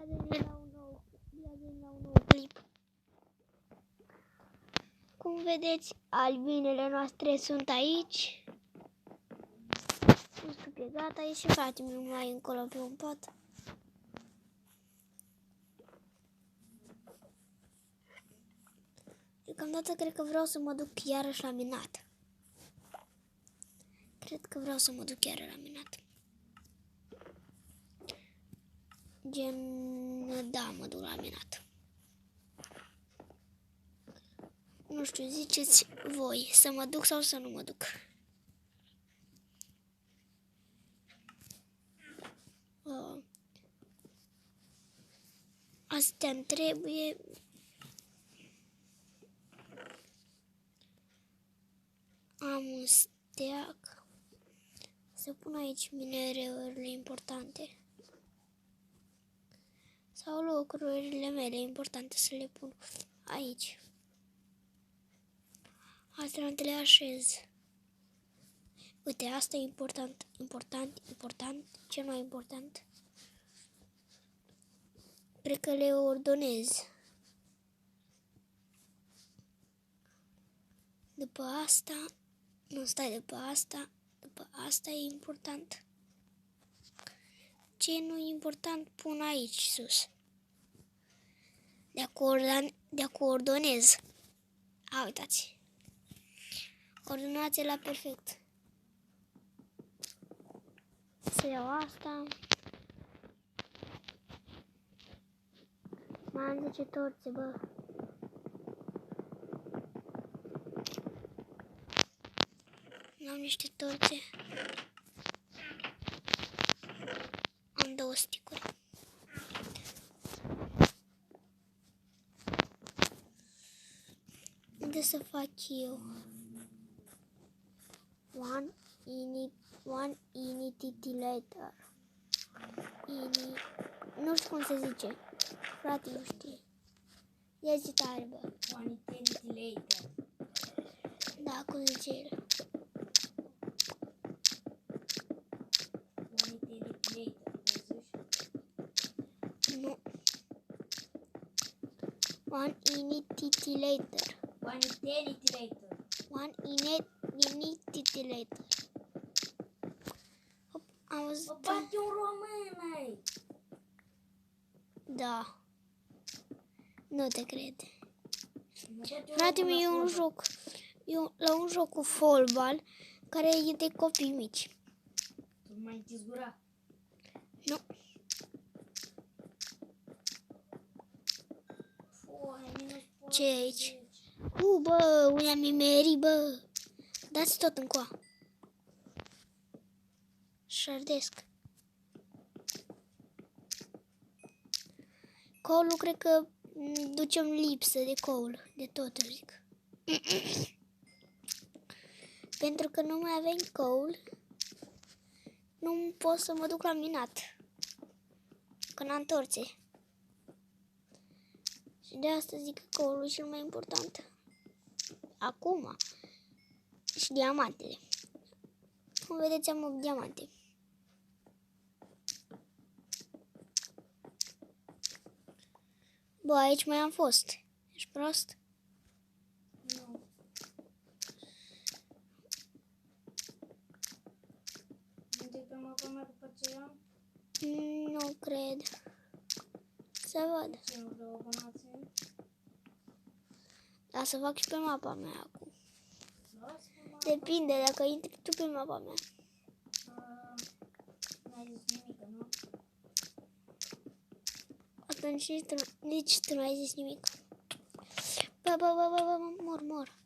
la un nou clip. Cum vedeți, albinele noastre sunt aici. Nu știu că e gata, e și fratele meu mai încolo pe un pat. Deocamdată cred că vreau să mă duc iarăși la minat. Gen, da, mă duc la minat. Nu știu, ziceți voi să mă duc sau să nu mă duc. Asta îmi trebuie. Am un steag. Să pun aici minereurile importante. Sau lucrurile mele importante să le pun aici. Astea le așez. Uite, asta e important, cel mai important. Cred că le ordonez. După asta, după asta e important. Ce nu e important pun aici sus. De coordonez. Uitați. Ordonați la perfect. Să iau asta. Mai am 10 torțe, bă. Am niște torțe. Am 2 sticuri. Unde să fac eu? One initiator. Nu știu cum se zice. Frate, nu știe. Ia zi tare, bă. One initiator. Da, cum zice el. One initiator, nu. One initiator. One initiator. One initiator. Am văzut. O bate un român aici. Da. Nu te cred. Frate meu, e un joc. La un joc cu fotbal care e de copii mici. Tu mai închizi gura? Nu. Ce e aici? Bă, unde-am nimerit, bă. Dați tot încoa. Șardesc. Coulul cred că ducem lipsă de coul, de tot, eu zic. Pentru că nu mai avem coul, nu pot să mă duc la minat. Că n-am torțe. Și de asta zic că coulul e cel mai important. Acum. Și diamantele. Cum vedeți, am 8 diamante. Bă, aici mai am fost. Ești prost? Nu. Unde pe mapa mea cu pățeam? Nu cred. Să văd. Ce nu vreau abonație? Da, să fac și pe mapa mea acum. Las pe mapa. Depinde dacă intri tu pe mapa mea. N-ai zis nimic, nu? Atunci nici tu n-ai zis nimic. Bă, mor.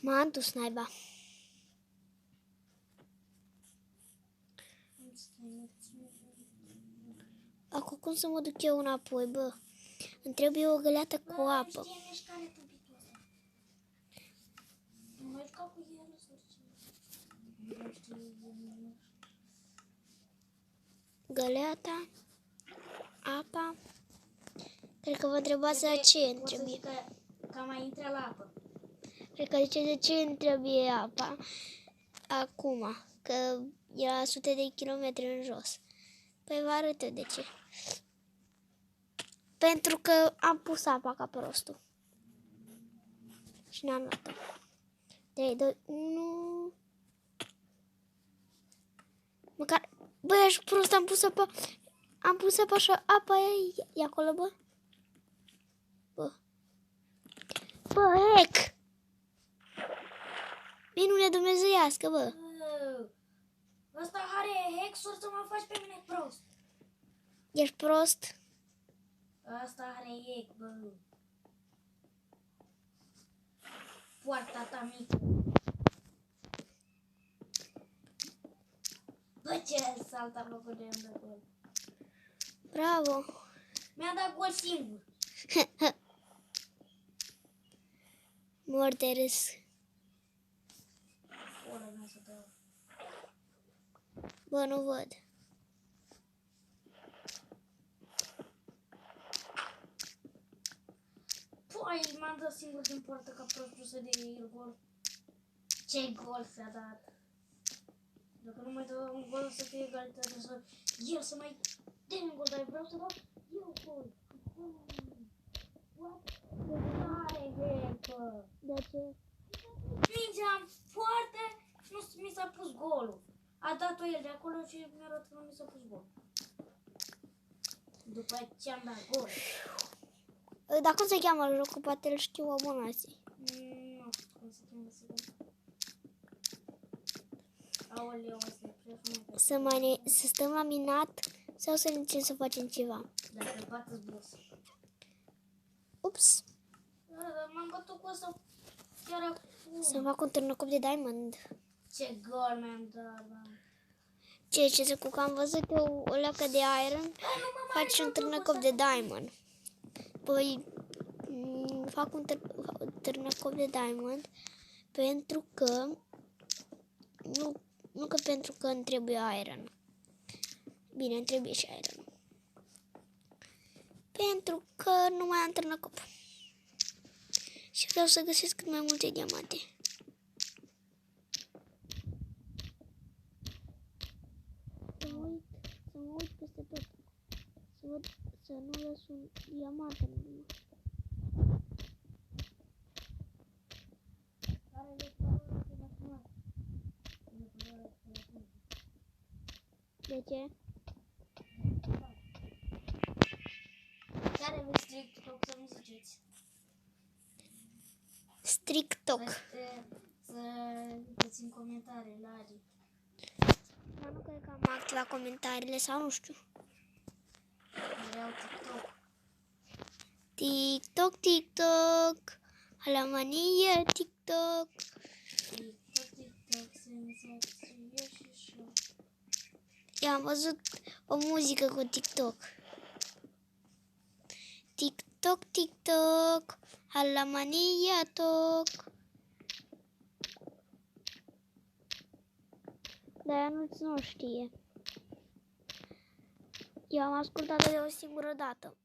M-am dus, naiba. Acum cum să mă duc eu înapoi, bă? Îmi trebuie o găleată cu apă. Găleata, apa. Cred că vă întrebați de ce îmi trebuie. Că mai intră la apă. Cred că de ce îmi trebuie apa. Acum. că era sute de kilometri în jos. Păi vă arăt eu de ce. Pentru că am pus apa ca prostul. Și ne-am luat-o. 3, 2, 1... Măcar... Băi, aș prost, am pus apa... Am pus apa și apa e acolo, bă. Bă, heck! Minune dumnezeiască, bă. Ăsta are hack-uri să mă faci pe mine prost. Ești prost? Ăsta are hack, bă. Poarta ta mică. Bă, ce salta locul de gol. Bravo! Mi-a dat gol singur. Mor de râs. Ora mea să dau. Bă, nu văd. Păi, m-am dat singur din poartă ca prostul să dea el gol. Ce gol s-a dat. Dacă nu mai dă un gol să fie egalitate, să el să mai dea un gol, dar vreau să dau eu gol. What? Are hack. De ce? Mingea în poartă și nu mi s-a pus golul. A dat-o el de acolo și mi-a arătat că nu mi s-a pus gol. După ce am dat gol. Dar cum se cheamă jocul? Poate îl știu abonații. Nu știu cum se cheamă să dăm. Aoleu, asta e prea frumos. Să stăm la minat sau să ne să facem ceva? Dacă bată-ți boss. Ups! Dar m-am bătut cu ăsta chiar acum. Să fac un târnăcop de diamond. Ce gol mi-am dat, bă. Ce să cu am văzut eu o leacă de iron, faci un târnăcop de diamond. Păi fac un târnăcop de diamond pentru că nu că pentru că îmi trebuie iron. Bine, îmi trebuie și iron. Pentru că nu mai am târnăcop. Și vreau să găsesc cât mai multe diamante. Să mă uit peste tot. Să văd, să nu lăs un diamant în urmă. De ce? Care vreți TikTok să nu ziceți? Strictoc. Să uitați în comentarii la Ari. Dar nu cred că am activat comentariile sau nu știu. Vreau TikTok. TikTok, TikTok. La manie, TikTok. TikTok, senzație și show. Eu am văzut o muzică cu TikTok. TikTok, TikTok. La mania, toc. Dar ea nu știe. Eu am ascultat-o de o singură dată.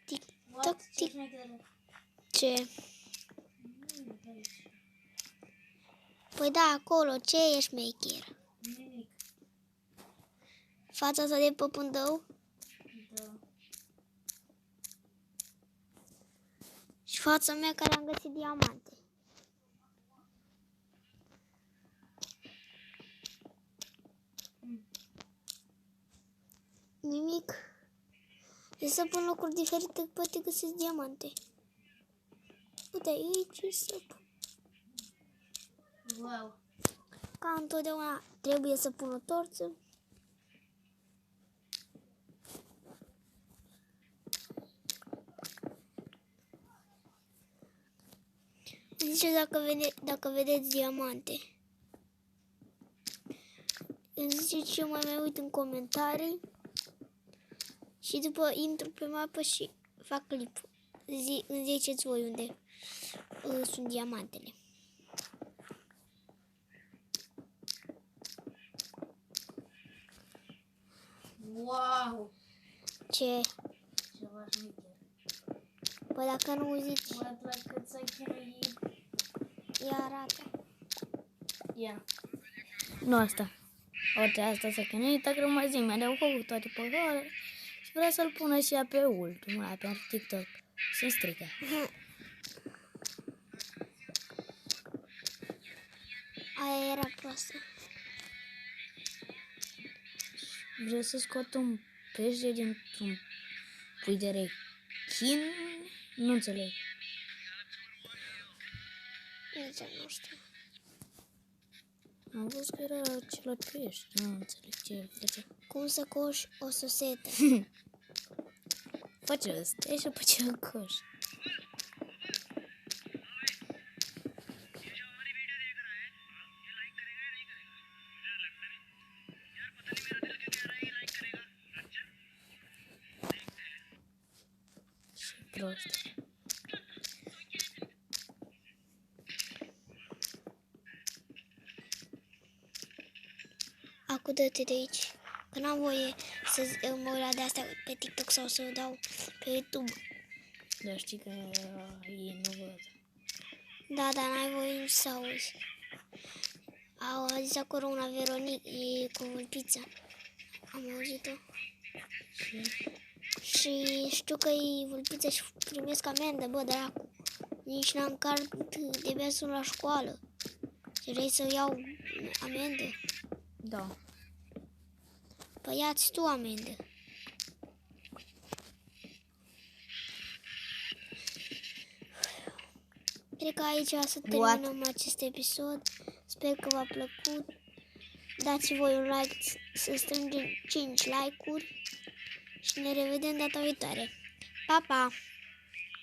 TikTok, TikTok. Ce? Păi da, acolo, ce e șmecher? Nimic. Fața asta de păpândău? Da. Și fața mea care am găsit diamante. Nimic. E să pun locuri diferite, poate găsesc diamante. Uite, aici e să pun. Wow. Ca întotdeauna trebuie să pun o torță. Îmi zice dacă vedeți diamante. Îmi ziceți și eu mai uit în comentarii. Și după intru pe mapă și fac clip. Îmi ziceți voi unde sunt diamantele. Wow. Ce? Ceva șmecher. Păi dacă nu zici, Mă plac cât să chinui. ia arată. Ia. Nu asta. Orice asta să cănită, că mai zi, mi-a făcut toate păcările și vrea să-l pună și ea pe ultimul ăla, pe TikTok. Se strică. Aia era proastă. Vreau să scot un pește dintr-un pui de rechin? Nu înțeleg. Nici nu știu. Am văzut că era acela pește. Nu înțeleg ce face. Cum să coși o sosetă? Face ăsta și după ce o coș. Și prost. Acum dă-te de aici. Că n-am voie să mă uit la de-astea pe TikTok sau să o dau pe YouTube. Dar știi că ei nu văd. Da, dar n-ai voie nici să auzi. Au zis acolo una Veronic, e cu vulpița. Am auzit-o. Și știu că e vulpița și primesc amendă, bă, dracu. Nici n-am card, de sunt la școală. Și vrei să iau amendă? Da. Păi ia-ți tu amendă. Cred că aici să terminăm acest episod. Sper că v-a plăcut. Dați voi un like, să strângem 5 like-uri și ne revedem data viitoare. Pa, pa!